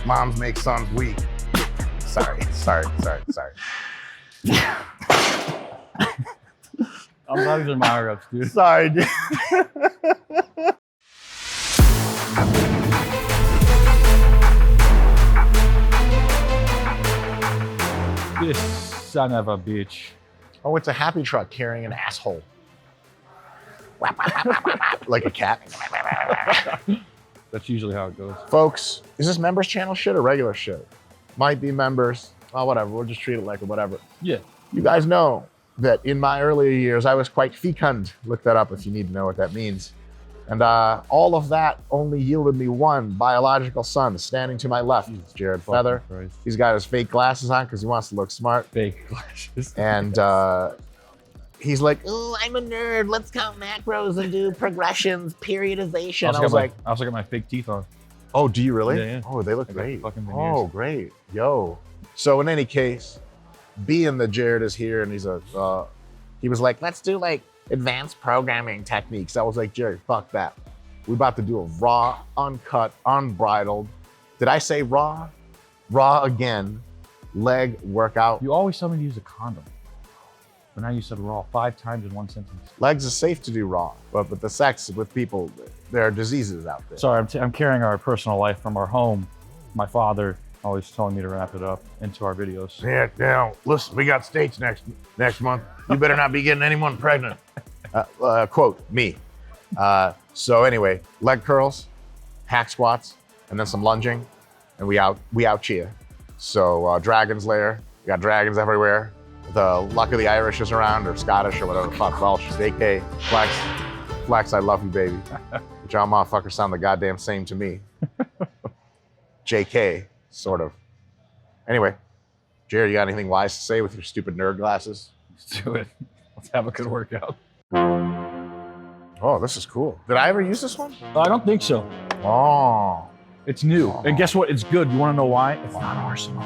Moms make sons weak. Sorry. I'm not using my reps, dude. Sorry, dude. This son of a bitch. Oh, it's a happy truck carrying an asshole. Like a cat. That's usually how it goes. Folks, is this members channel shit or regular shit? Might be members. Oh, whatever. We'll just treat it like whatever. Yeah. You guys know that in my earlier years, I was quite fecund. Look that up if you need to know what that means. And all of that only yielded me one biological son standing to my left. It's Jared Feather. Christ. He's got his fake glasses on because he wants to look smart. Fake glasses. And he's like, Ooh, I'm a nerd. Let's count macros and do progressions, periodization. I also got my fake teeth on. oh, do you really? Yeah. Oh, they look I got great. fucking veneers. Oh, great. Yo. So in any case, being that Jared is here and he was like, let's do like advanced programming techniques. I was like, Jared, fuck that. We're about to do a raw, uncut, unbridled. Did I say raw? Raw again, leg workout. You always tell me to use a condom. But now you said raw 5 times in one sentence. Legs is safe to do raw, but the sex with people, there are diseases out there. Sorry, I'm carrying our personal life from our home. My father always telling me to wrap it up into our videos. Yeah, now, listen, we got states next month. You better not be getting anyone pregnant. Quote, me. So anyway, leg curls, hack squats, and then some lunging, and we out cheer. So Dragon's Lair, we got dragons everywhere. The luck of the Irish is around, or Scottish, or whatever the fuck, Welsh, AK, Flex, I love you, baby. But y'all motherfuckers sound the goddamn same to me. JK, sort of. Anyway, Jared, you got anything wise to say with your stupid nerd glasses? Let's do it. Let's have a good workout. Oh, this is cool. Did I ever use this one? I don't think so. Oh. It's new. And guess what? It's good. You want to know why? It's not Arsenal.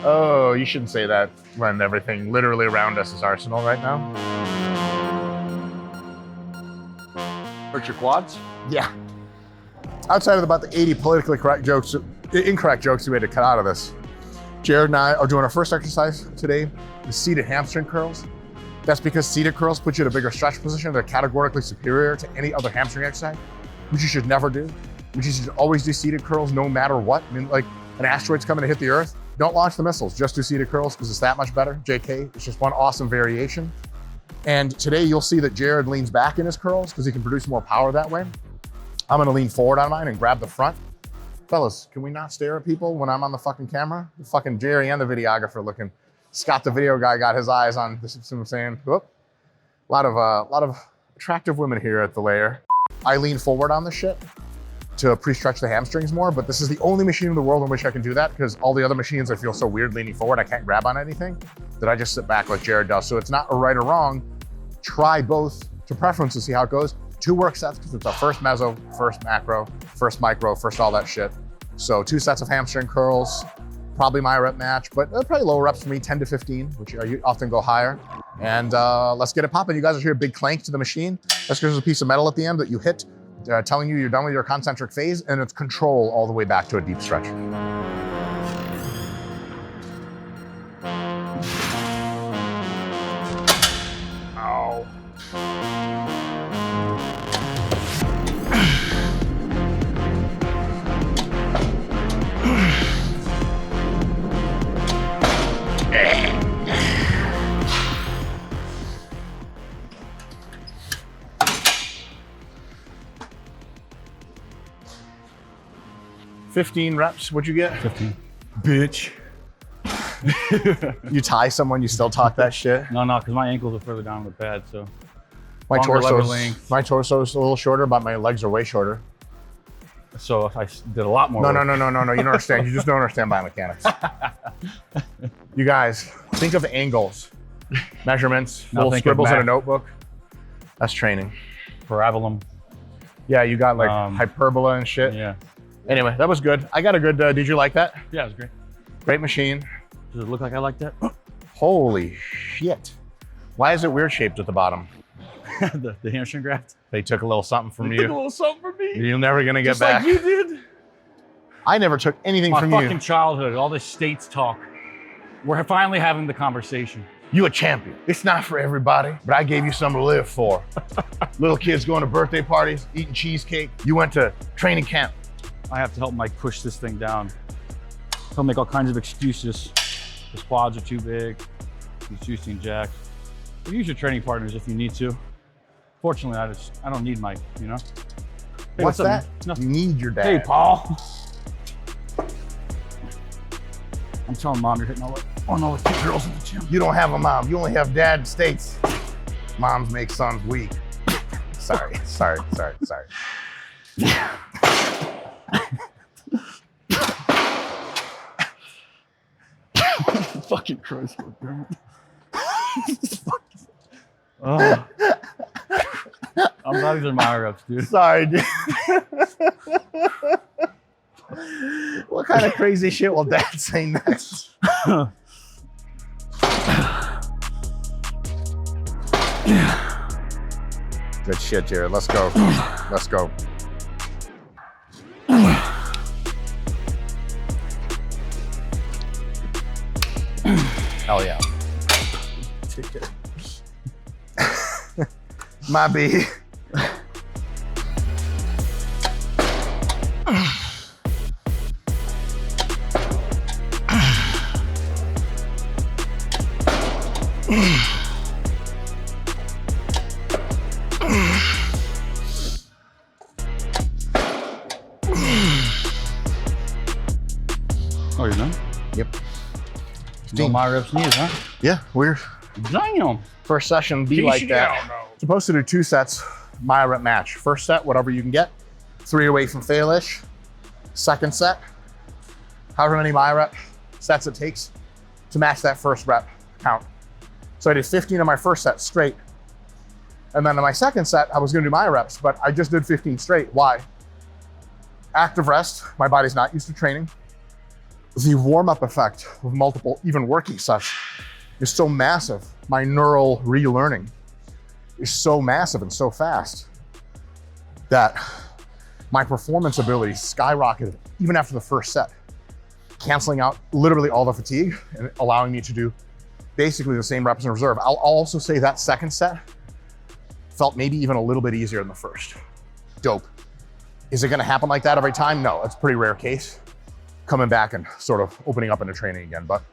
Oh, you shouldn't say that when everything literally around us is Arsenal right now. Hurt your quads? Yeah. Outside of about the 80 politically incorrect jokes we had to cut out of this, Jared and I are doing our first exercise today, the seated hamstring curls. That's because seated curls put you in a bigger stretch position. They're categorically superior to any other hamstring exercise, which you should never do, which you should always do seated curls no matter what. I mean, like an asteroid's coming to hit the earth, don't launch the missiles, just do seated curls because it's that much better. JK, it's just one awesome variation. And today you'll see that Jared leans back in his curls because he can produce more power that way. I'm gonna lean forward on mine and grab the front. Fellas, can we not stare at people when I'm on the fucking camera? The fucking Jerry and the videographer looking. Scott, the video guy, got his eyes on, this is what I'm saying. Whoop. A lot of attractive women here at the lair. I lean forward on this shit to pre-stretch the hamstrings more, but this is the only machine in the world in which I can do that because all the other machines I feel so weird leaning forward, I can't grab on anything, that I just sit back like Jared does. So it's not a right or wrong. Try both to preference and see how it goes. 2 work sets because it's our first meso, first macro, first micro, first all that shit. So 2 sets of hamstring curls, probably my rep match, but probably lower reps for me, 10 to 15, which you often go higher. And let's get it popping. You guys will hear a big clank to the machine. That's because there's a piece of metal at the end that you hit, telling you you're done with your concentric phase, and it's control all the way back to a deep stretch. Ow. 15 reps, what'd you get? 15. Bitch. You tie someone, you still talk that shit? No, because my ankles are further down the pad, so. My Longer lever torso's length. a little shorter, but my legs are way shorter. So I did a lot more No, work. you don't understand. You just don't understand biomechanics. You guys, think of angles, measurements, Now little think of scribbles in a math. notebook. That's training. Parabolum. Yeah, you got like hyperbola and shit. Yeah. Anyway, that was good. I got a good, did you like that? Yeah, it was great. Great machine. Does it look like I like that? Holy shit. Why is it weird shaped at the bottom? the hamstring graft. They took a little something from They you. took a little something from me. You're never gonna get Just back. like you did. I never took anything My from fucking you. childhood, all this states talk. We're finally having the conversation. You a champion. It's not for everybody, but I gave you something to live for. Little kids going to birthday parties, eating cheesecake. You went to training camp. I have to help Mike push this thing down. He'll make all kinds of excuses. His quads are too big. He's too seen jacked. But use your training partners if you need to. Fortunately, I don't need Mike, you know? Hey, What's up, that? man? You Nothing. need your dad. Hey, Paul. I'm telling Mom you're hitting all the cute girls in the gym. You don't have a mom. You only have dad in States. Moms make sons weak. Sorry. Fucking Christ. Oh. I'm not even my reps, dude. Sorry, dude. What kind of crazy shit will dad say next? Good shit, Jared. Let's go. Let's go. Hell yeah. My B. Oh, you're done? Yep. No my reps needed, huh? Yeah, we're Damn. first session be like that. Supposed to do 2 sets, my rep match. First set, whatever you can get, 3 away from failish. Second set, however many my rep sets it takes to match that first rep count. So I did 15 of my first set straight. And then in my second set, I was gonna do my reps, but I just did 15 straight. Why? Active rest, my body's not used to training. The warm-up effect of multiple, even working sets is so massive. My neural relearning is so massive and so fast that my performance ability skyrocketed even after the first set, canceling out literally all the fatigue and allowing me to do basically the same reps in reserve. I'll also say that second set felt maybe even a little bit easier than the first. Dope. Is it gonna happen like that every time? No, it's a pretty rare case. Coming back and sort of opening up into training again, but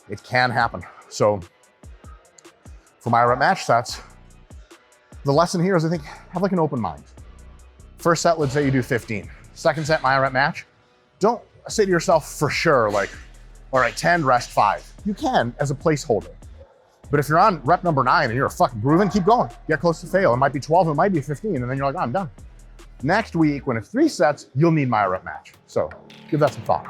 it can happen. So for my rep match sets, the lesson here is I think have like an open mind. First set, let's say you do 15. Second set, my rep match. Don't say to yourself for sure, like, all right, 10, rest 5. You can as a placeholder. But if you're on rep number 9 and you're fucking grooving, keep going. Get close to fail. It might be 12, it might be 15, and then you're like, oh, I'm done. Next week, when it's 3 sets, you'll need my rep match. So give that some thought.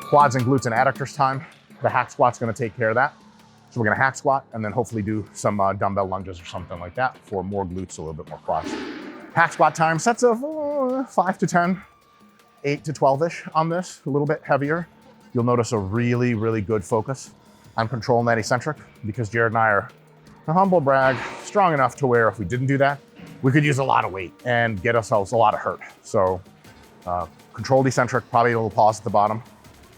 Quads and glutes and adductors time. The hack squat's gonna take care of that. So we're gonna hack squat and then hopefully do some dumbbell lunges or something like that for more glutes, a little bit more quads. Hack squat time, sets of 5 to 10, 8 to 12-ish on this, a little bit heavier. You'll notice a really, really good focus on controlling that eccentric because Jared and I are, a humble brag, strong enough to where if we didn't do that, we could use a lot of weight and get ourselves a lot of hurt. So controlled eccentric, probably a little pause at the bottom.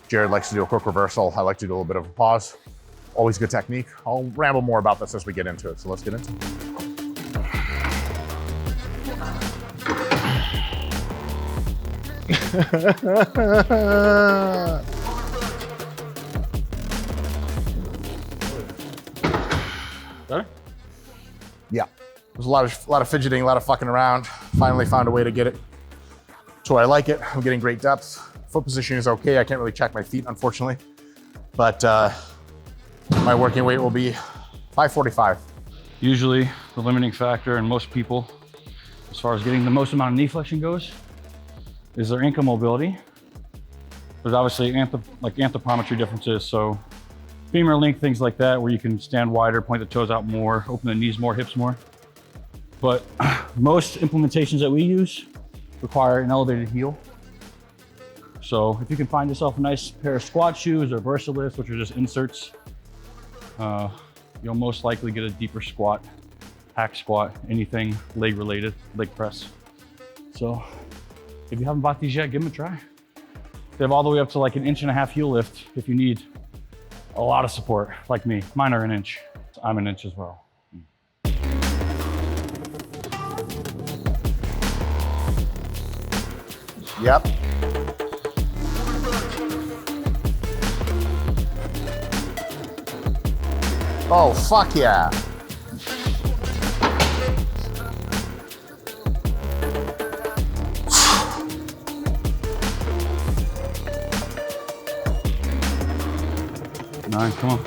Jared likes to do a quick reversal. I like to do a little bit of a pause. Always good technique. I'll ramble more about this as we get into it. So let's get into it. Better? Yeah, there's a lot of fidgeting, a lot of fucking around. Finally found a way to get it to where I like it. I'm getting great depth. Foot position is okay. I can't really check my feet, unfortunately. But my working weight will be 545. Usually the limiting factor in most people, as far as getting the most amount of knee flexion goes, is their ankle mobility. There's obviously anthropometry differences. So femur length, things like that, where you can stand wider, point the toes out more, open the knees more, hips more. But most implementations that we use require an elevated heel. So if you can find yourself a nice pair of squat shoes or Versalifts, which are just inserts, you'll most likely get a deeper squat, hack squat, anything leg related, leg press. So if you haven't bought these yet, give them a try. They have all the way up to like 1.5 inch heel lift if you need a lot of support, like me. Mine are 1 inch. I'm 1 inch as well. Yep. Oh, fuck yeah. Nine, come on.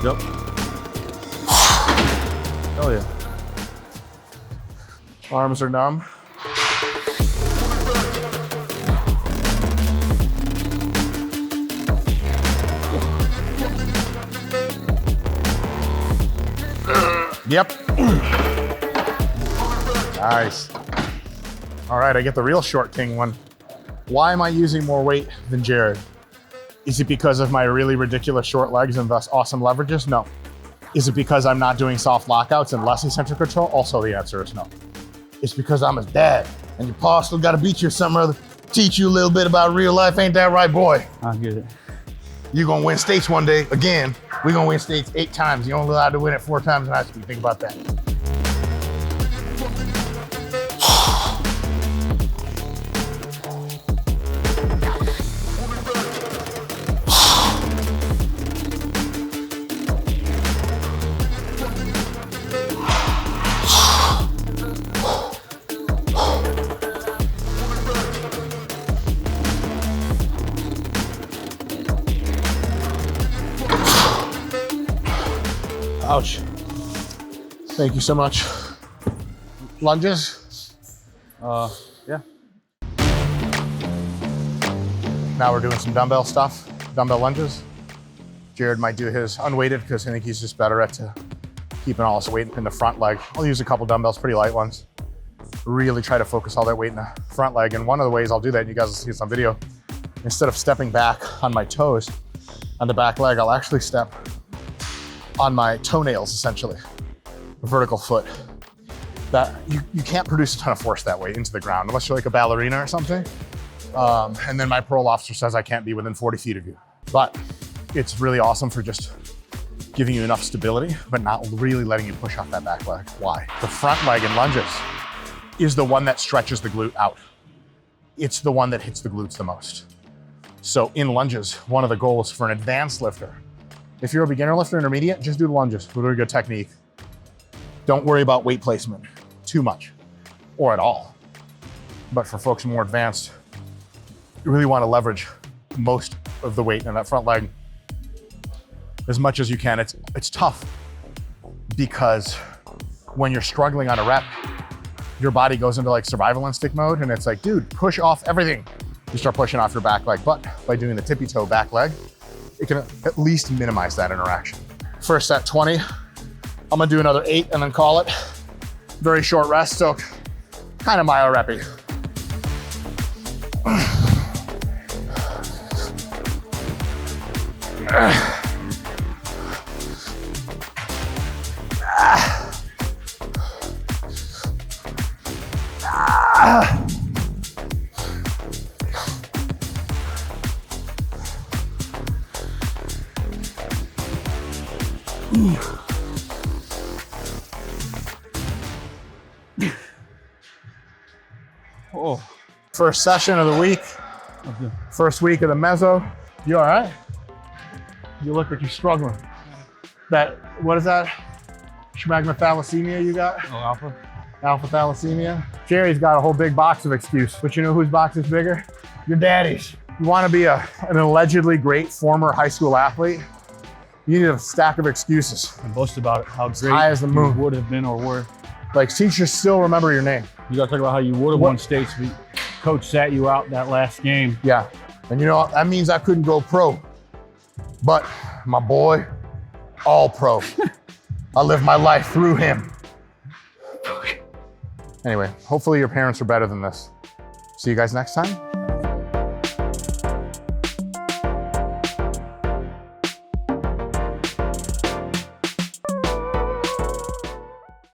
Yep. Hell yeah. Arms are numb. Yep. Nice. All right, I get the real short king one. Why am I using more weight than Jared? Is it because of my really ridiculous short legs and thus awesome leverages? No. Is it because I'm not doing soft lockouts and less eccentric control? Also, the answer is no. It's because I'm his dad, and your pa still gotta beat you or something or other. Teach you a little bit about real life, ain't that right, boy? I get it. You're gonna win states one day. Again, we're gonna win states 8 times. You're only allowed to win it 4 times in high school. Think about that. Ouch. Thank you so much. Lunges? Yeah. Now we're doing some dumbbell stuff, dumbbell lunges. Jared might do his unweighted because I think he's just better at keeping all his weight in the front leg. I'll use a couple dumbbells, pretty light ones. Really try to focus all that weight in the front leg. And one of the ways I'll do that, and you guys will see this on video, instead of stepping back on my toes on the back leg, I'll actually step on my toenails, essentially, a vertical foot. That you can't produce a ton of force that way into the ground unless you're like a ballerina or something. And then my parole officer says I can't be within 40 feet of you. But it's really awesome for just giving you enough stability, but not really letting you push off that back leg. Why? The front leg in lunges is the one that stretches the glute out. It's the one that hits the glutes the most. So in lunges, one of the goals for an advanced lifter, if you're a beginner lifter, intermediate, just do the lunges with a really good technique. Don't worry about weight placement too much or at all. But for folks more advanced, you really want to leverage most of the weight in that front leg as much as you can. It's tough because when you're struggling on a rep, your body goes into like survival instinct mode and it's like, dude, push off everything. You start pushing off your back leg, but by doing the tippy toe back leg, it can at least minimize that interaction. First set 20, I'm gonna do another 8 and then call it. Very short rest, so kind of myo reppy. Oh. First session of the week. Okay. First week of the meso. You all right? You look like you're struggling. What is that? Schmagma thalassemia you got? Oh, alpha? Alpha thalassemia. Jerry's got a whole big box of excuse, but you know whose box is bigger? Your daddy's. You want to be an allegedly great former high school athlete? You need a stack of excuses. And boast about it, how great high as the moon. you would have been or were. Like teachers still remember your name. You gotta talk about how you would have won states, but coach sat you out that last game. Yeah, and you know, that means I couldn't go pro. But my boy, all pro. I lived my life through him. Anyway, hopefully your parents are better than this. See you guys next time.